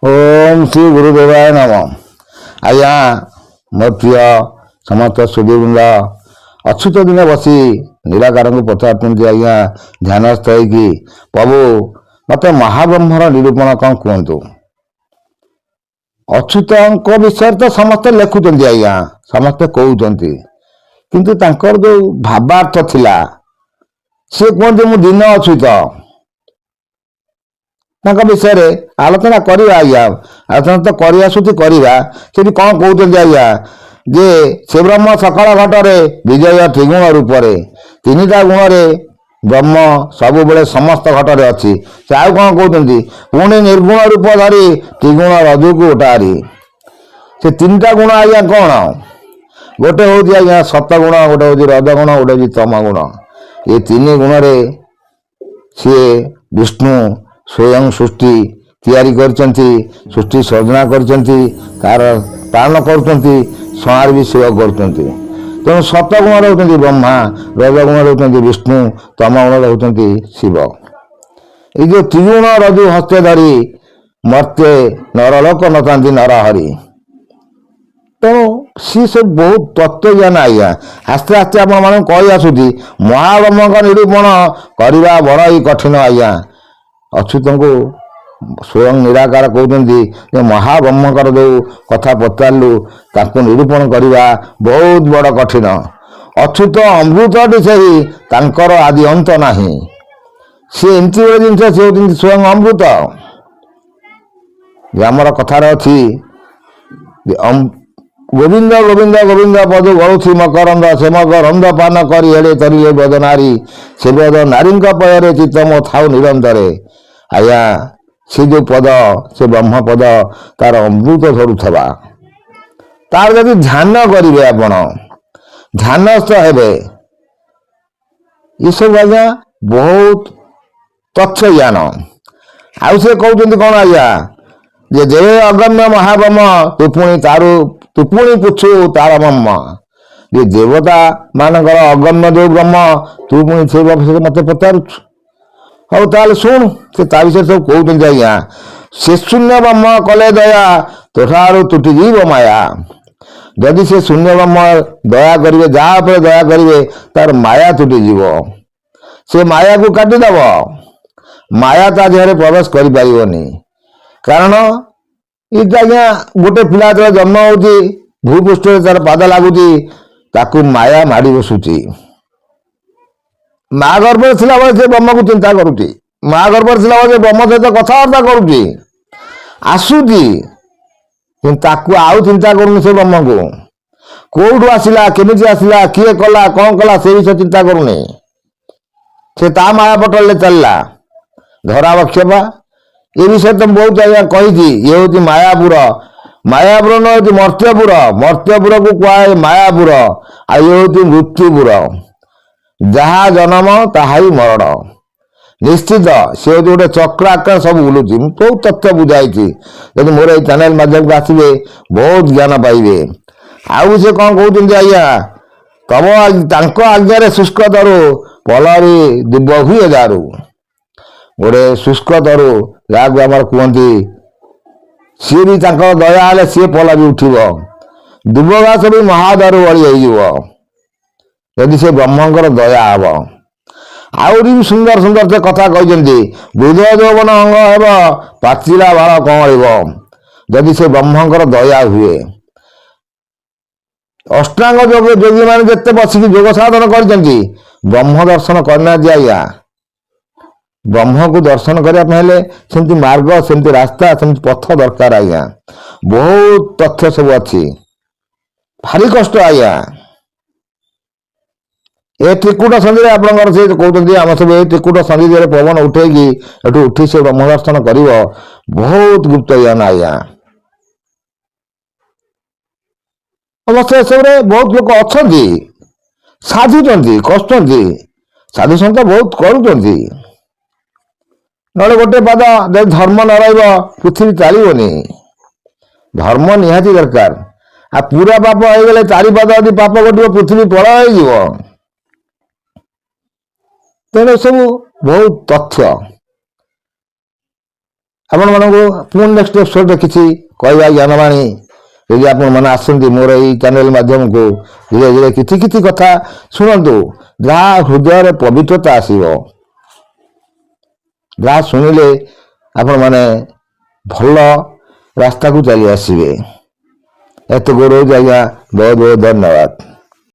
ओम श्री गुरुदेवाय नमः। आज्ञा मोर प्रिय समस्त सुधीवृंद अच्युत दिन बसी निराकार को पचार आज्ञा ध्यानस्थ होगी प्रभु मत महाब्रह्मर निरूपण कौन कहतु। अच्युत विषय तो समस्ते लिखुं आज्ञा समस्ते कहते किंतु तांकर जो भावार्थ थिला सी कहते मु दिन अच्युत विषय आलोचना करवा आज्ञा आलोचना तो कर आसुची करवा से कौन कहते आज्ञा जे से ब्रह्म सकल घटरे विजय त्रिगुण रूपरे तीन टा गुण ब्रह्म सब बेले समस्त घटरे अच्छी से आउ कौन कहते पुणी निर्गुण रूप धरी त्रिगुण रजु को उठारी से तीन टा गुण आज्ञा कौन गोटे हूँ आज्ञा सतगुण गोटे हूँ रजगुण गोटे हूँ तमगुण ये तीन गुण सी विष्णु स्वयं सृष्टि तैयारी करचंती सृष्टि सर्जना करचंती तार पालन करचंती संहार भी सेवा करचंती तेणु सतगुण रहते ब्रह्मा रजगुण रहते विष्णु तमगुण रहते शिव ये जो त्रिगुण रजु हस्ते धरी मर्त्य नरलोक नतांती नरहरि तेणु सी सब बहुत तत्व ज्ञान आज्ञा आस्ते आस्ते आपण कही आसुची महाब्रह्म निरूपण करवा बड़ ही कठिन आज्ञा अच्युत को स्वयं निराकार कहते महाब्रह्मकर जो कथा पचारू ताको निरूपण करवा बहुत बड़ कठिन अच्युत अमृत सही तांकर आदि अंत नाही सी एमती गोटे जिनस सी होती स्वयं अमृत आमर कथार अच्छी गोविंद गोविंद गोविंद पद गलुथी मकरंद से मकरंद पान कर हेड़े तरिले बदनारी से बद नारी पୟରେ चित्त मो थाउ निरंतरे आज्ञा से जो पद से ब्रह्म पद तार अमृत झरुवा तार जब ध्यान करेंगे आपण ध्यानस्थ हेबे ये सब आज्ञा बहुत तथ्य ज्ञान आउ से कहते कौन आज्ञा जे जे अगम्य महाब्रह्म तू पुणी पुछु तार ब्रह्म ये देवता मानकर अगम्य जो ब्रह्म तू पुणी से मत पचारुछु हौ ताल शुण से विषय सब कहते आज्ञा से शून्य ब्रह्म कले दया तोठार तुटी जीव माया जदि से शून्य ब्रह्म दया करेंगे जहाँ पर दया करेंगे तार माया तुटी जीव से माया को काटिदेव माया ता देह प्रवेश कर कारण ये आज्ञा गोटे पिला जो जन्म हो भूपृष्ठ तार पाद लगुच ताकू माया माड़ी बसुची माँ गर्भ थिला बेले से ब्रह्म को चिंता करुच्ची माँ गर्भ थिला बेले ब्रह्म सहित कथबार्ता करुच्ची आसुची ताकू आउ चिंता करूनी से ब्रह्म को कौटू आसला केमिति आसला किए कला कौन कला से विषय चिंता करूनी से ता माया पटल चलला धरा बक्षेपा ये विषय तो बहुत आज्ञा कही ये हूँ मायापुर मायापुर न मर्त्यपुर मर्त्यपुर को कहे मायापुर आ ये हूँ मृत्युपुर जहा जन्म ताहा ही मरण निश्चित से गोटे चक्र आकार सब बुलूची बहुत तथ्य बुझाई यदि मोर ये चैनल माध्यम को आसवे बहुत ज्ञान पाइबे आउ से कौन कहते आज्ञा तम आज्ञा शुष्क तरु पलरी दुब हुए दारू गोटे शुष्क तरु जहाँ आम कहती सी भी दया हेले सी पल भी उठब दुब घास भी महादारू भली हो यदि से ब्रह्मंकर दया हम आहरी भी सुंदर सुंदर से कथा कहते बुध यौवन अंग हेब पाचिला बाल कमल जदि से ब्रह्मंकर दया हुए अष्टांग योगी मान जिते बसिक जोग साधन कर ब्रह्म दर्शन करना आज्ञा ब्रह्म को दर्शन करने सेमती मार्ग सेमती रास्ता सेमती पथ दरकार आज्ञा बहुत तथ्य सब अच्छी भारी कष्ट आज्ञा ये त्रिकूट संधि आपंकर से कहते आम सब ये त्रिकूट संधि पवन उठेगी उठी से ब्रह्म दर्शन कर बहुत गुप्त ज्ञान आज्ञा अवश्य सब बहुत लोग अच्छा साधुंट कष्ट साधु संत बहुत करुँच ना गोटे पाद जब धर्म न पृथ्वी चलनी धर्म निहाती दरकार आ पूरा पाप हो गले चारि पाद यदि पाप घटे पृथ्वी प्रलय हो तेणु सब बहुत तथ्य ଆପଣମାନଙ୍କୁ ପୁଣି ନେକ୍ସଟ ଏପିସୋଡ଼ରେ କିଛି କହିବା ଜ୍ଞାନବାଣୀ ଯଦି ଆପଣମାନେ ଆସନ୍ତି ମୋର ଏଇ ଚ୍ୟାନେଲ ମାଧ୍ୟମକୁ ଧୀରେ ଧୀରେ କିଛି କିଛି କଥା ଶୁଣନ୍ତୁ, ଯାହା ହୃଦୟରେ ପବିତ୍ରତା ଆସିବ, ଯାହା ଶୁଣିଲେ ଆପଣମାନେ ଭଲ ରାସ୍ତାକୁ ଚାଲି ଆସିବେ। ଏତେ ରହୁଛି ଆଜ୍ଞା, ବହୁତ ବହୁତ ଧନ୍ୟବାଦ।